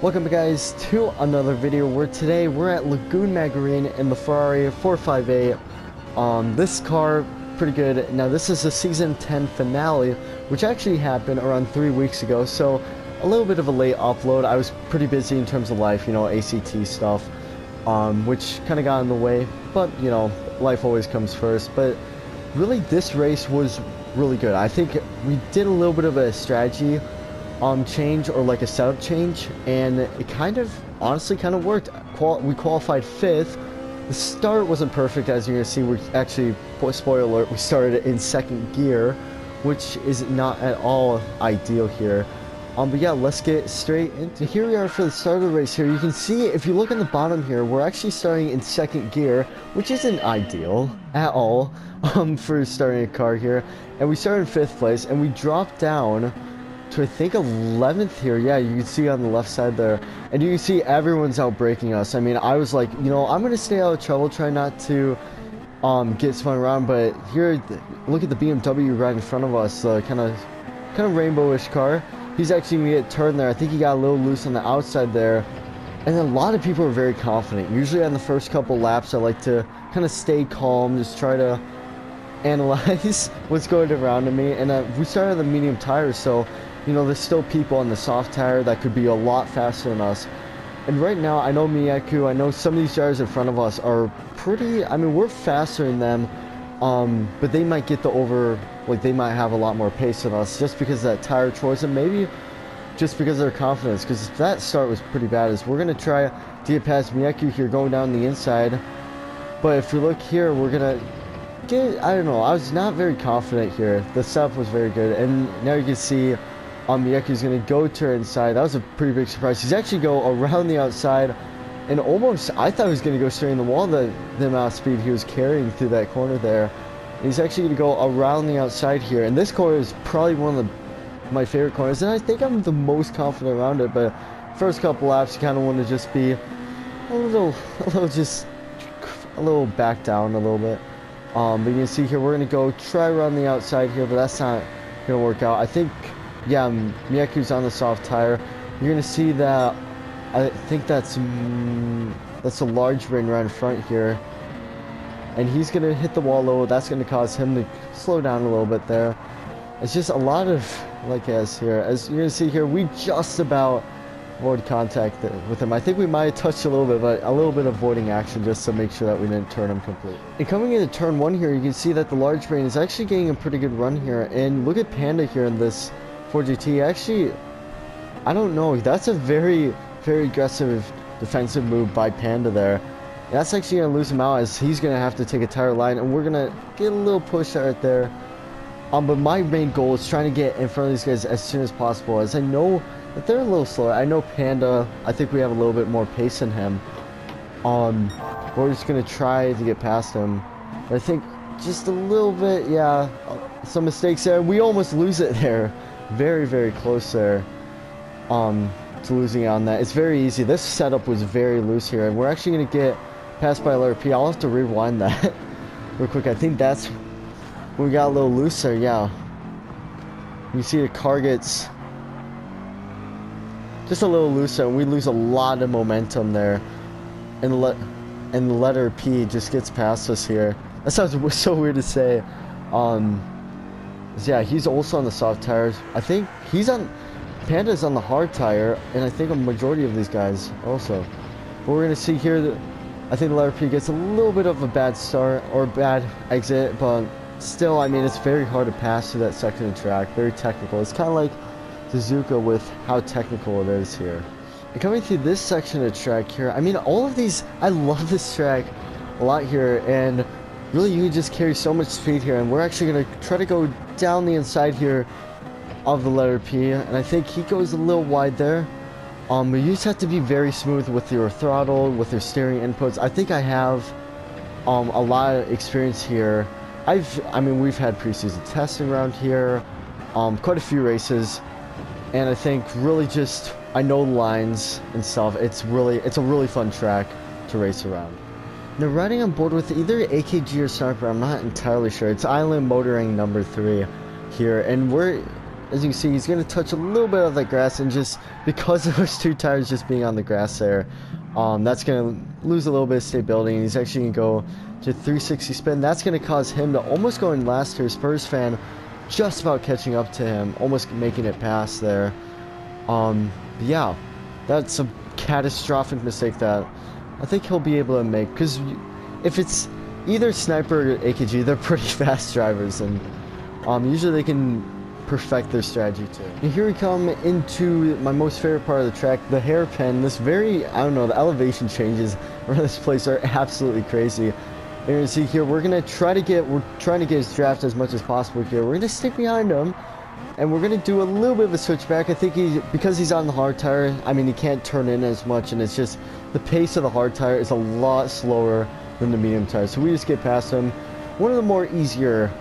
Welcome guys to another video where today we're at Lagoon Margarine in the Ferrari 458. This car, pretty good. Now this is the season 10 finale, which actually happened around 3 weeks ago, so a little bit of a late upload. I was pretty busy in terms of life, you know, ACT stuff, which kind of got in the way, but you know, life always comes first. But really this race was really good. I think we did a little bit of a strategy change, or like a setup change, and it honestly kind of worked. We qualified 5th. The start wasn't perfect, as you're gonna see. We actually, spoiler alert, we started in 2nd gear, which is not at all ideal here. But yeah, let's get straight into here. We are for the start of the race here. You can see, if you look on the bottom here, we're actually starting in 2nd gear, which isn't ideal at all for starting a car here. And we started in 5th place, and we dropped down to I think 11th here. Yeah, you can see on the left side there, and you can see everyone's out braking us. I mean, I was like, you know, I'm gonna stay out of trouble, try not to get spun around. But here, look at the BMW right in front of us, the kind of rainbowish car. He's actually gonna get turned there. I think he got a little loose on the outside there, and then a lot of people are very confident. Usually on the first couple laps, I like to kind of stay calm, just try to analyze what's going around to me. And we started on the medium tires, so you know, there's still people on the soft tire that could be a lot faster than us. And right now, I know Miyaku, I know some of these drivers in front of us are pretty, I mean, we're faster than them, but they might get they might have a lot more pace than us just because of that tire choice, and maybe just because of their confidence, because that start was pretty bad. As we're going to try to get past Miyaku here, going down the inside. But if we look here, we're going to get, I don't know, I was not very confident here. The setup was very good, and now you can see Miyaku's going to go to her inside. That was a pretty big surprise. He's actually go around the outside, and almost, I thought he was going to go straight in the wall, the amount of speed he was carrying through that corner there. And he's actually going to go around the outside here, and this corner is probably one of my favorite corners, and I think I'm the most confident around it. But first couple laps, you kind of want to just be a little back down a little bit. But you can see here, we're going to go try around the outside here, but that's not going to work out. I think, yeah, Miyaku's on the soft tire. You're gonna see that. I think that's a large brain right in front here, and he's gonna hit the wall low. That's gonna cause him to slow down a little bit there. It's just a lot of here. As you're gonna see here, we just about avoid contact with him. I think we might have touched a little bit, but a little bit of avoiding action just to make sure that we didn't turn him completely. And coming into turn 1 here, you can see that the large brain is actually getting a pretty good run here. And look at Panda here in this 4GT. Actually, I don't know, that's a very, very aggressive defensive move by Panda there. That's actually going to lose him out, as he's going to have to take a tire line, and we're going to get a little push right there. But my main goal is trying to get in front of these guys as soon as possible, as I know that they're a little slower. I know Panda, I think we have a little bit more pace than him. We're just going to try to get past him. But I think just a little bit, yeah, some mistakes there. We almost lose it there. Very, very close there to losing on that. It's very easy. This setup was very loose here, and we're actually going to get passed by LRP. I'll have to rewind that real quick. I think that's when we got a little loose there. Yeah, you see the car gets just a little looser, and we lose a lot of momentum there, and the letter P just gets past us here. That sounds so weird to say. Yeah, he's also on the soft tires. I think Panda's on the hard tire, and I think a majority of these guys also. But we're gonna see here that I think the letter P gets a little bit of a bad start or bad exit, but still, I mean, it's very hard to pass through that section of track. Very technical. It's kind of like Suzuka with how technical it is here. And coming through this section of track here, I mean, all of these, I love this track a lot here, and really, you can just carry so much speed here, and we're actually going to try to go down the inside here of the letter P, and I think he goes a little wide there. But you just have to be very smooth with your throttle, with your steering inputs. I think I have a lot of experience here. I mean, we've had preseason testing around here, quite a few races, and I think really just, I know the lines and stuff. It's a really fun track to race around. Now, riding on board with either AKG or Sniper, I'm not entirely sure. It's Island Motoring number 3 here, and we're as you can see, he's going to touch a little bit of the grass, and just because of those two tires just being on the grass there, that's going to lose a little bit of stability, and he's actually going to go to 360 spin. That's going to cause him to almost go in last here. Spurs fan just about catching up to him, almost making it past there. Yeah, that's a catastrophic mistake that I think he'll be able to make, because if it's either Sniper or AKG, they're pretty fast drivers, and usually they can perfect their strategy too. And here we come into my most favorite part of the track, the hairpin. This very, I don't know, the elevation changes around this place are absolutely crazy. And you can see here, we're trying to get his draft as much as possible here. We're gonna stick behind him, and we're gonna do a little bit of a switchback. I think because he's on the hard tire, I mean, he can't turn in as much, and it's just the pace of the hard tire is a lot slower than the medium tire. So we just get past him. One of the more easier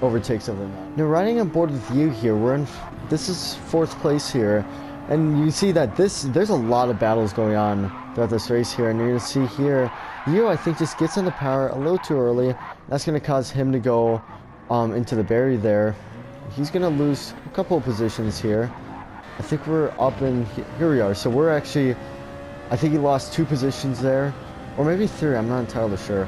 overtakes of the night. Now, riding on board with you here, this is 4th place here, and you see that there's a lot of battles going on throughout this race here, and you're gonna see here, you I think just gets on the power a little too early. That's gonna cause him to go into the barrier there. He's gonna lose a couple of positions here. I think we're up in here we are. So we're actually, I think he lost 2 positions there, or maybe 3. I'm not entirely sure.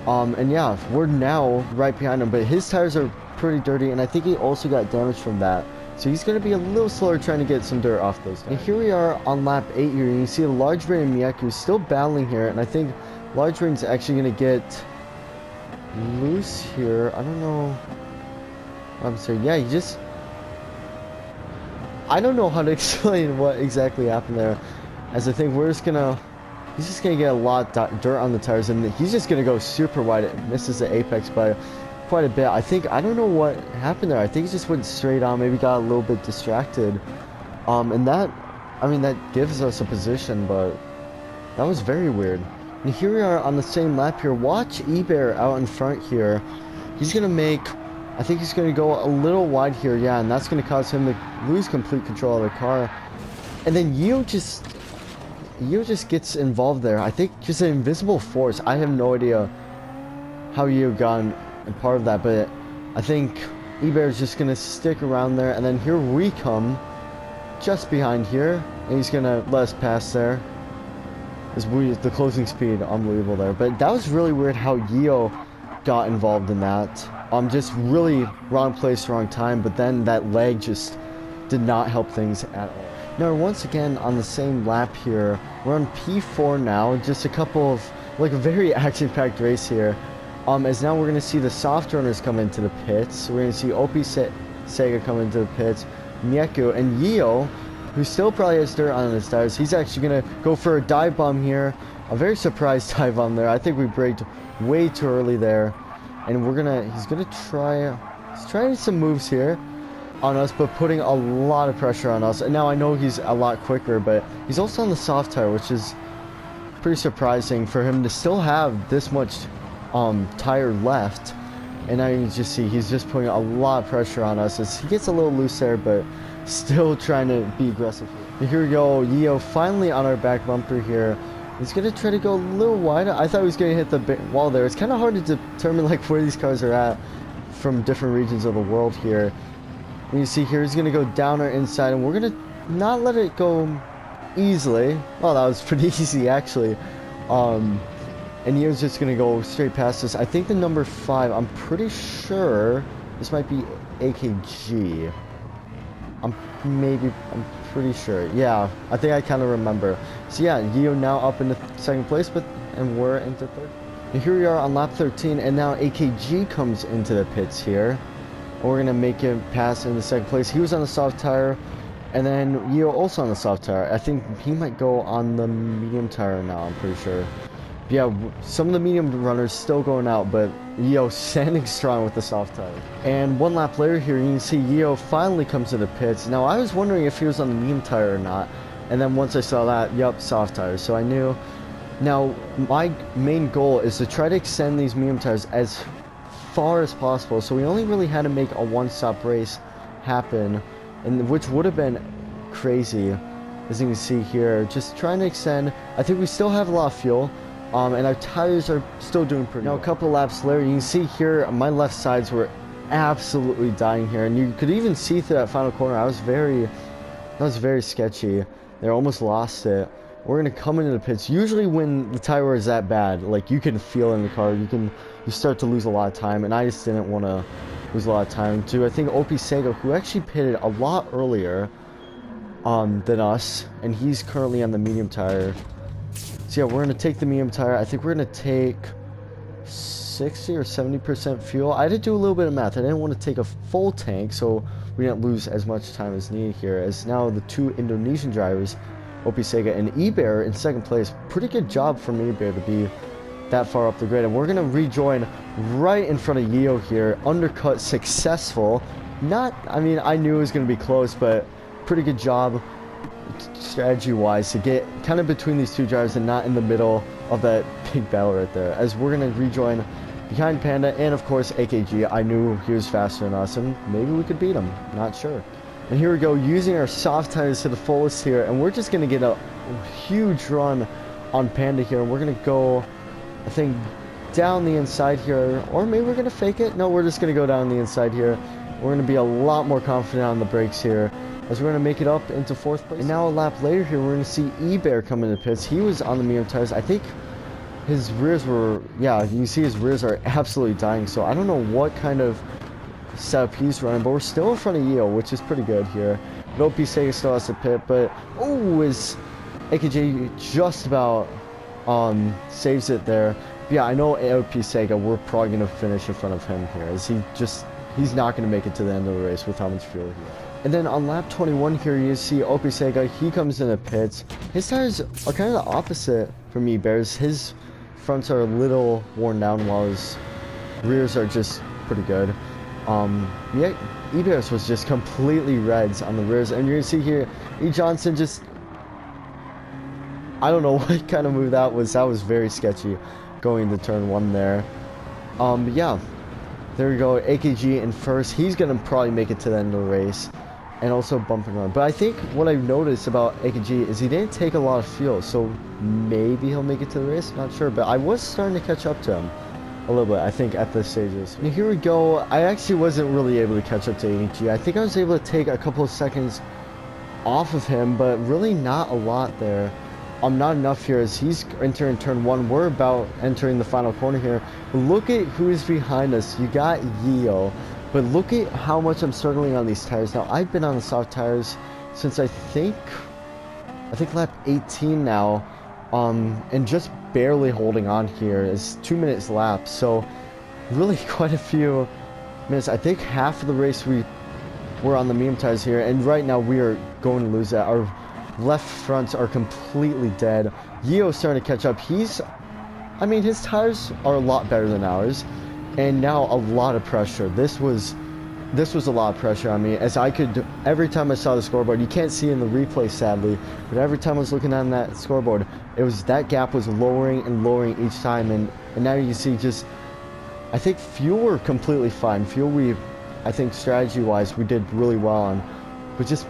And yeah, we're now right behind him, but his tires are pretty dirty, and I think he also got damaged from that. So he's going to be a little slower trying to get some dirt off those tires. And here we are on lap 8 here. You can see Large Brain and Miyaku still battling here, and I think Large Brain's actually going to get loose here. I don't know. I'm sorry. Yeah, I don't know how to explain what exactly happened there. As I think he's just gonna get a lot of dirt on the tires, and he's just gonna go super wide. It misses the apex by quite a bit. I don't know what happened there. I think he just went straight on, maybe got a little bit distracted. And that gives us a position, but that was very weird. And here we are on the same lap here. Watch eBear out in front here. He's gonna I think he's gonna go a little wide here, yeah, and that's gonna cause him to lose complete control of the car. And then Yeo just gets involved there. I think just an invisible force. I have no idea how Yeo got a part of that, but I think eBear is just gonna stick around there, and then here we come just behind here, and he's gonna let us pass there. The closing speed, unbelievable there. But that was really weird how Yeo got involved in that. Just really wrong place, wrong time, but then that leg just did not help things at all. Now, once again, on the same lap here, we're on P4 now, just a couple of, like, a very action-packed race here. As now we're going to see the soft runners come into the pits. We're going to see OP Sega come into the pits, Miyaku, and Yeo, who still probably has dirt on his tires. He's actually going to go for a dive bomb here. A very surprised dive bomb there. I think we braked way too early there. And he's going to he's trying some moves here on us, but putting a lot of pressure on us. And now I know he's a lot quicker, but he's also on the soft tire, which is pretty surprising for him to still have this much tire left. And now you can just see he's just putting a lot of pressure on us as he gets a little loose there, but still trying to be aggressive. And here we go, Yeo finally on our back bumper here. He's going to try to go a little wider. I thought he was going to hit the wall there. It's kind of hard to determine like where these cars are at from different regions of the world here. And you see here, he's going to go down our inside, and we're going to not let it go easily. Well, that was pretty easy, actually. And Yeo's just going to go straight past us. I think the number 5, I'm pretty sure this might be AKG. I'm pretty sure. Yeah, I think I kind of remember. So yeah, Yeo now up into 2nd place, and we're into 3rd. And here we are on lap 13, and now AKG comes into the pits here. We're going to make him pass in the 2nd place. He was on the soft tire, and then Yeo also on the soft tire. I think he might go on the medium tire now, I'm pretty sure. But yeah, some of the medium runners still going out, but Yeo standing strong with the soft tire. And 1 lap later here, you can see Yeo finally comes to the pits. Now, I was wondering if he was on the medium tire or not, and then once I saw that, yep, soft tire. So I knew. Now, my main goal is to try to extend these medium tires as far as possible, so we only really had to make a one-stop race happen, and which would have been crazy, as you can see here. Just trying to extend. I think we still have a lot of fuel, and our tires are still doing pretty well. Now, a couple of laps later, you can see here my left sides were absolutely dying here, and you could even see through that final corner. That was very sketchy. They almost lost it. We're gonna come into the pits. Usually when the tire wear is that bad, like you can feel in the car, you start to lose a lot of time, and I just didn't want to lose a lot of time to, I think, OP Sega, who actually pitted a lot earlier than us, and he's currently on the medium tire. So yeah, we're gonna take the medium tire. I think we're gonna take 60 or 70% fuel. I did do a little bit of math. I didn't want to take a full tank, so we didn't lose as much time as needed here. As now the two Indonesian drivers, OP Sega and eBear, in second place. Pretty good job from eBear to be that far up the grid. And we're gonna rejoin right in front of Yeo here. Undercut successful. Not, I mean, I knew it was gonna be close, but pretty good job strategy-wise to get kind of between these two drivers and not in the middle of that big battle right there. As we're gonna rejoin behind Panda and of course AKG. I knew he was faster than us, and maybe we could beat him. Not sure. And here we go, using our soft tires to the fullest here, and we're just gonna get a huge run on Panda here. We're gonna go, I think, down the inside here, or maybe we're gonna fake it. No, we're just gonna go down the inside here. We're gonna be a lot more confident on the brakes here, as we're going to make it up into 4th place. And now a lap later here, we're going to see eBear come into pits. He was on the medium tires. I think his rears were, yeah, you can see his rears are absolutely dying. So I don't know what kind of setup he's running, but we're still in front of Yeo, which is pretty good here. But OP Sega still has to pit, but, oh, is AKJ just about saves it there. But yeah, I know OP Sega, we're probably going to finish in front of him here, as he's not going to make it to the end of the race with how much fuel he has. And then on lap 21 here, you see OP Sega, he comes in the pits. His tires are kind of the opposite from eBear's. His fronts are a little worn down, while his rears are just pretty good. Yeah, eBear's was just completely reds on the rears. And you're going to see here, E. Johnson just, I don't know what kind of move that was. That was very sketchy going to turn 1 there. But yeah, there we go. AKG in first. He's going to probably make it to the end of the race. And also bump and run. But I think what I've noticed about AKG is he didn't take a lot of fuel, so maybe he'll make it to the race. Not sure, but I was starting to catch up to him a little bit, I think, at the stages. And here we go. I actually wasn't really able to catch up to AKG. I think I was able to take a couple of seconds off of him, but really not a lot there. Not enough here, as he's entering turn 1. We're about entering the final corner here. Look at who's behind us. You got Yeo. But look at how much I'm struggling on these tires. Now, I've been on the soft tires since I think lap 18 now, and just barely holding on here. It's 2 minutes lap, so really quite a few minutes. I think half of the race we were on the medium tires here, and right now we are going to lose that. Our left fronts are completely dead. Yeo's starting to catch up. I mean, his tires are a lot better than ours. And now a lot of pressure. This was a lot of pressure on me, as I could, every time I saw the scoreboard, you can't see in the replay sadly, but every time I was looking on that scoreboard, that gap was lowering and lowering each time, and now you see just, I think fuel were completely fine. Fuel, I think strategy wise we did really well on, but just,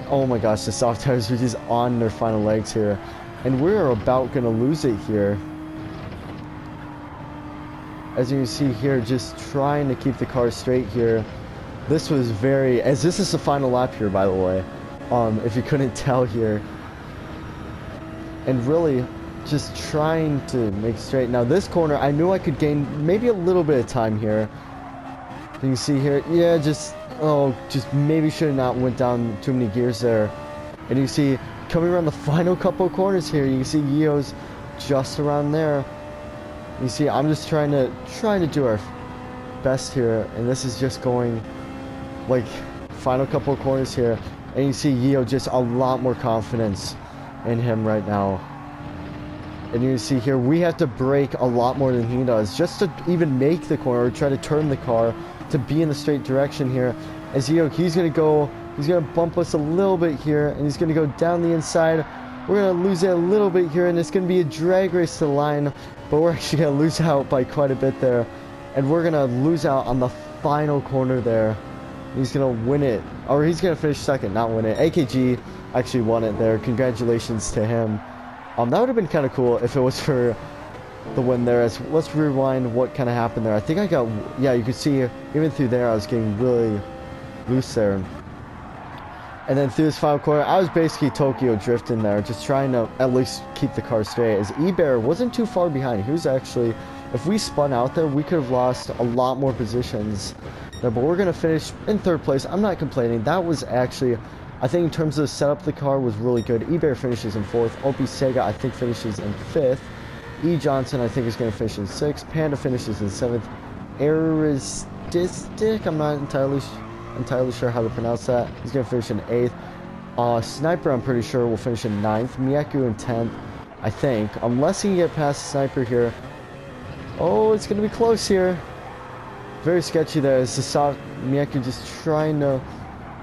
oh my gosh, the soft tires were just on their final legs here, and we're about gonna lose it here. As you can see here, just trying to keep the car straight here. This was this is the final lap here, by the way, if you couldn't tell here. And really, just trying to make straight. Now this corner, I knew I could gain maybe a little bit of time here. You can see here, yeah, just maybe should have not went down too many gears there. And you see, coming around the final couple of corners here, you can see Yeo's just around there. You see, I'm just trying to do our best here, and this is just going like final couple of corners here, and you see Yeo just a lot more confidence in him right now. And you see here, we have to brake a lot more than he does just to even make the corner or try to turn the car to be in the straight direction here. As Yeo, he's gonna bump us a little bit here, and he's gonna go down the inside. We're going to lose it a little bit here, and it's going to be a drag race to the line, but we're actually going to lose out by quite a bit there. And we're going to lose out on the final corner there. He's going to win it, or he's going to finish second, not win it. AKG actually won it there. Congratulations to him. That would have been kind of cool if it was for the win there. As let's rewind what kind of happened there. I think I got, yeah, you can see even through there I was getting really loose there. And then through this final corner, I was basically Tokyo drifting there, just trying to at least keep the car straight, as E-Bear wasn't too far behind. He was actually, if we spun out there, we could have lost a lot more positions there, but we're going to finish in 3rd place. I'm not complaining. That was actually, I think in terms of setup, the car was really good. E-Bear finishes in 4th. Opie Sega, I think, finishes in 5th. E. Johnson, I think, is going to finish in 6th. Panda finishes in 7th. Arististic, I'm not entirely sure how to pronounce that. He's going to finish in 8th. Sniper, I'm pretty sure, will finish in 9th. Miyaku in 10th, I think. Unless he can get past Sniper here. Oh, it's going to be close here. Very sketchy there. It's the soft Miyaku just trying to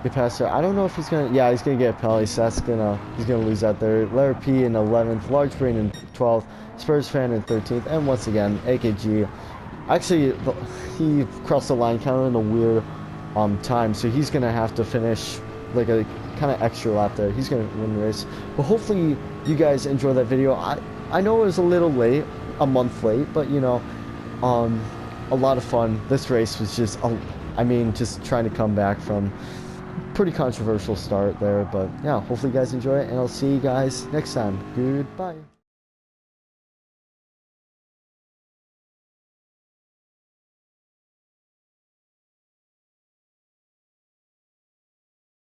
get past there. I don't know if he's going to... Yeah, he's going to get a penalty, so he's going to lose that there. Larry P in 11th. Large Brain in 12th. Spurs Fan in 13th. And once again, AKG. Actually, he crossed the line kind of in a weird time, so he's gonna have to finish like a kind of extra lap there. He's gonna win the race, but hopefully you guys enjoy that video. I know it was a little late, a month late, but you know, a lot of fun. This race was just, I mean, just trying to come back from pretty controversial start there, but yeah, hopefully you guys enjoy it, and I'll see you guys next time. Goodbye.